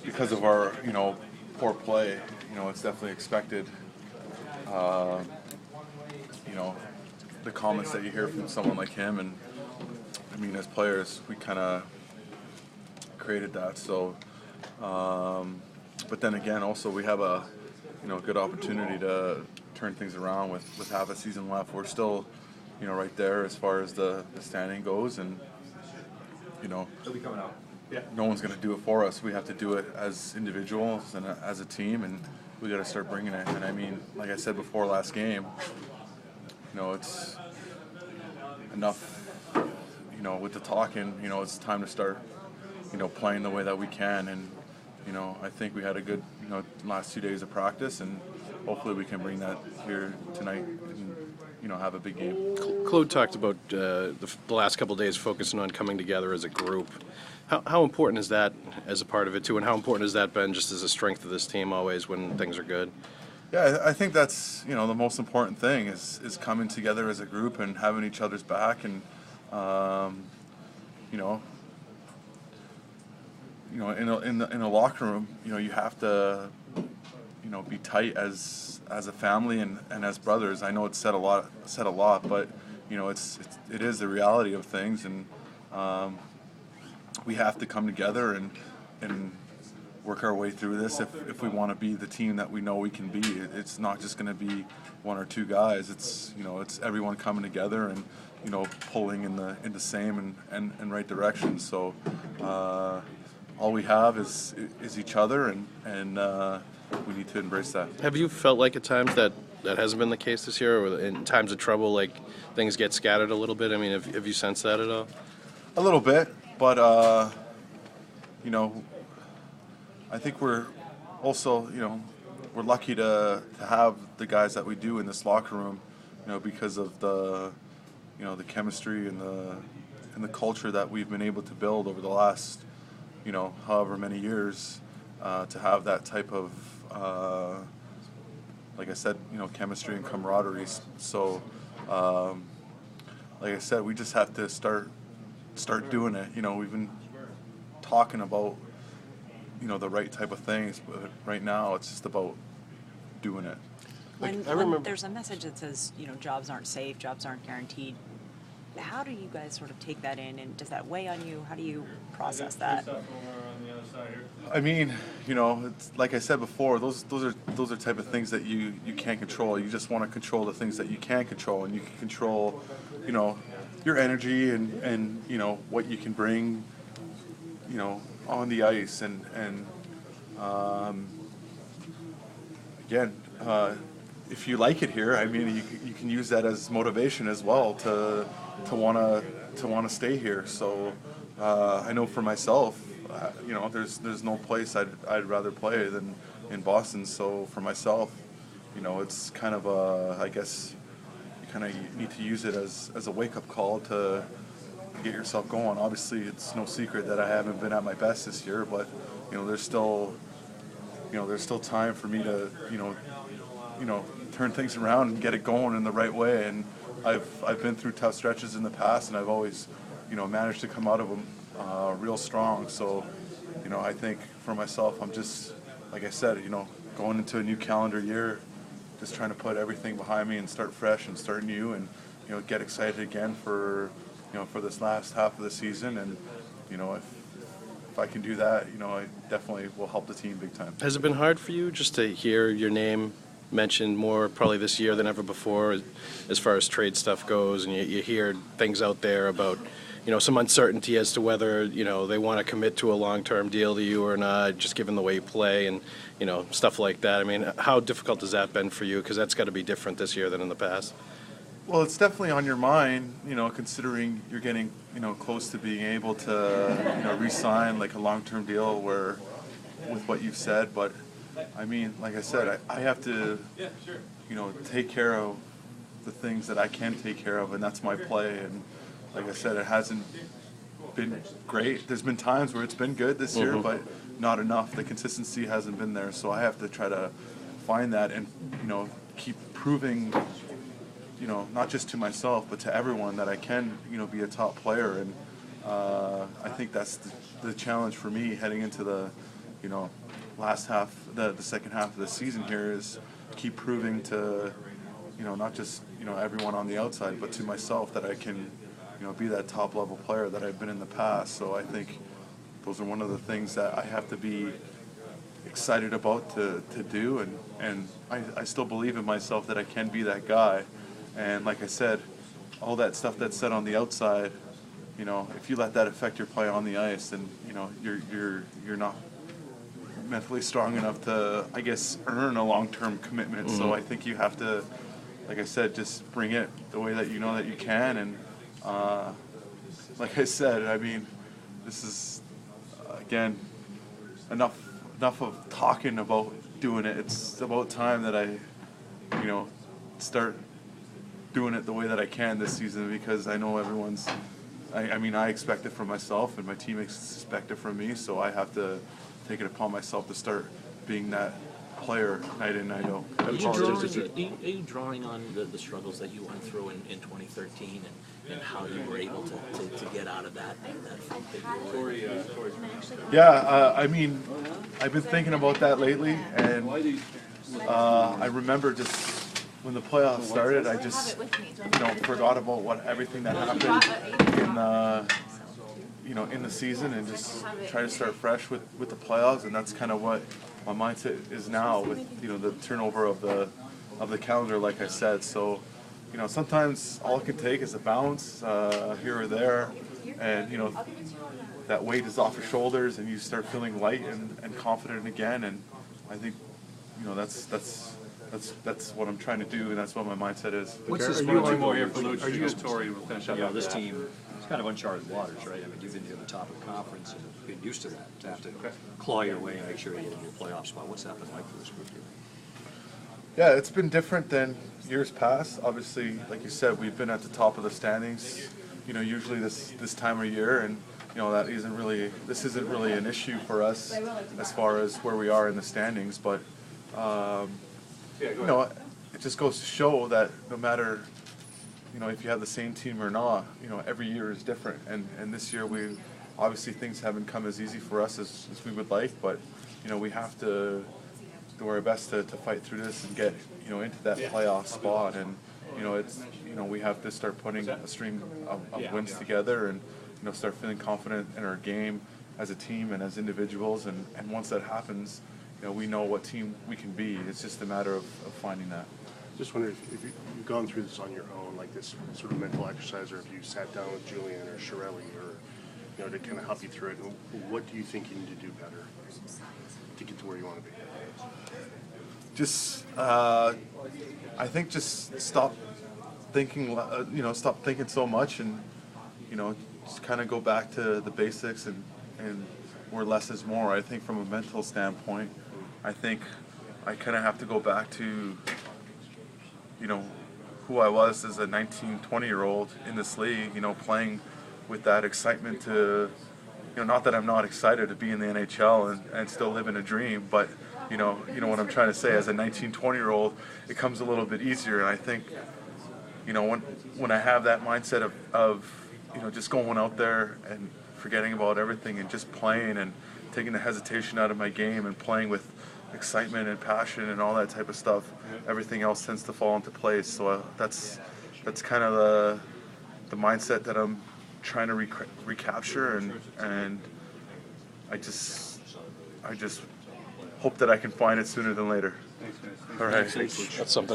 because of our, poor play, it's definitely expected. Uh, you know, the comments that you hear from someone like him, and I mean, as players, we kind of created that. So, but then again, also we have a, good opportunity to turn things around with half a season left. We're still, right there as far as the standing goes, and He'll be coming out. Yeah. no one's going to do it for us. We have to do it as individuals and as a team, and we got to start bringing it. And I mean, like I said before last game, it's enough, with the talking, it's time to start, playing the way that we can. And, I think we had a good, last 2 days of practice, and hopefully we can bring that here tonight and, have a big game. Claude talked about the last couple of days focusing on coming together as a group. How important is that as a part of it, too, and how important has that been just as a strength of this team always when things are good? Yeah, I think that's, the most important thing is coming together as a group and having each other's back, and, in a locker room, you have to, be tight as a family and as brothers. I know it's said a lot, but it is the reality of things, and we have to come together and work our way through this if we want to be the team that we know we can be. It's not just going to be one or two guys. It's it's everyone coming together and pulling in the same and right direction. So all we have is each other, and we need to embrace that. Have you felt like at times that hasn't been the case this year, or in times of trouble, like things get scattered a little bit? I mean, have you sensed that at all? A little bit, but I think we're also, we're lucky to have the guys that we do in this locker room, because of the, the chemistry and the culture that we've been able to build over the last, however many years, to have that type of, like I said, chemistry and camaraderie. So, like I said, we just have to start doing it. We've been talking about, the right type of things, but right now it's just about doing it. When there's a message that says, jobs aren't safe, jobs aren't guaranteed, how do you guys sort of take that in, and does that weigh on you? How do you process that? I mean, it's, like I said before, those are type of things that you can't control. You just want to control the things that you can control, and you can control, your energy and what you can bring, on the ice, and again, if you like it here, I mean, you can use that as motivation as well to want to stay here. So I know for myself, there's no place I'd rather play than in Boston. So for myself, it's kind of I guess you kind of need to use it as a wake-up call to get yourself going. Obviously, it's no secret that I haven't been at my best this year, but there's still time for me to turn things around and get it going in the right way. And I've been through tough stretches in the past, and I've always managed to come out of them real strong. So I think for myself, I'm just, like I said, going into a new calendar year, just trying to put everything behind me and start fresh and start new, and get excited again for for this last half of the season. And if I can do that, I definitely will help the team big time. Has it been hard for you just to hear your name mentioned more probably this year than ever before as far as trade stuff goes, and you hear things out there about some uncertainty as to whether they want to commit to a long-term deal to you or not, just given the way you play and stuff like that? I mean, how difficult has that been for you? Because that's got to be different this year than in the past. Well, it's definitely on your mind, considering you're getting, close to being able to, re-sign like a long-term deal with what you've said. But I mean, like I said, I have to, take care of the things that I can take care of, and that's my play. And like I said, it hasn't been great. There's been times where it's been good this year, but not enough. The consistency hasn't been there, so I have to try to find that and, keep proving, not just to myself, but to everyone that I can, be a top player. And I think that's the challenge for me heading into the, last half, the second half of the season here is keep proving to, not just, everyone on the outside, but to myself that I can, be that top level player that I've been in the past. So I think those are one of the things that I have to be excited about to do, and I still believe in myself that I can be that guy. And like I said, all that stuff that's said on the outside, if you let that affect your play on the ice, then you're not mentally strong enough to, I guess, earn a long-term commitment. So I think you have to, like I said, just bring it the way that you know that you can. And like I said, I mean, this is again enough of talking about doing it. It's about time that I, start doing it the way that I can this season, because I know everyone's. I mean, I expect it from myself, and my team expect it from me. So I have to take it upon myself to start being that player night in, night out. Are you drawing on the struggles that you went through in 2013 and how you were able to get out of that funk that you were in? Yeah, I mean, I've been thinking about that lately, and I remember just when the playoffs started, I just, forgot about everything that happened in the season, and just try to start fresh with the playoffs. And that's kind of what my mindset is now with, the turnover of the calendar, like I said. So, sometimes all it can take is a bounce here or there, and, that weight is off your shoulders, and you start feeling light and confident again. And I think, that's what I'm trying to do, and that's what my mindset is. What's this one more here for Lucic? Tori will finish up. This team, it's kind of uncharted waters, right? I mean, you've been near the top of the conference and been used to that, to have to claw your way and make sure you get in your playoff spot. What's that been like for this group here? Yeah, it's been different than years past. Obviously, like you said, we've been at the top of the standings, usually this time of year, and this isn't really an issue for us as far as where we are in the standings, but it just goes to show that no matter, if you have the same team or not, every year is different. And this year, obviously things haven't come as easy for us as we would like, but, we have to do our best to fight through this and get, into that playoff spot. And, we have to start putting a string of wins together and, start feeling confident in our game as a team and as individuals. And once that happens, we know what team we can be. It's just a matter of finding that. Just wondering if you've gone through this on your own, like this sort of mental exercise, or if you sat down with Julian or Shirelli, or to kind of help you through it. And what do you think you need to do better to get to where you want to be? Just, I think just stop thinking, stop thinking so much, and just kind of go back to the basics and where less is more. I think from a mental standpoint, I think I kind of have to go back to, who I was as a 19, 20-year-old in this league, playing with that excitement to, not that I'm not excited to be in the NHL and still live in a dream, but, you know what I'm trying to say, as a 19, 20-year-old, it comes a little bit easier. And I think, when I have that mindset of just going out there and forgetting about everything and just playing and taking the hesitation out of my game and playing with excitement and passion and all that type of stuff, everything else tends to fall into place. So that's kind of the mindset that I'm trying to recapture, and I just hope that I can find it sooner than later. All right. That's something.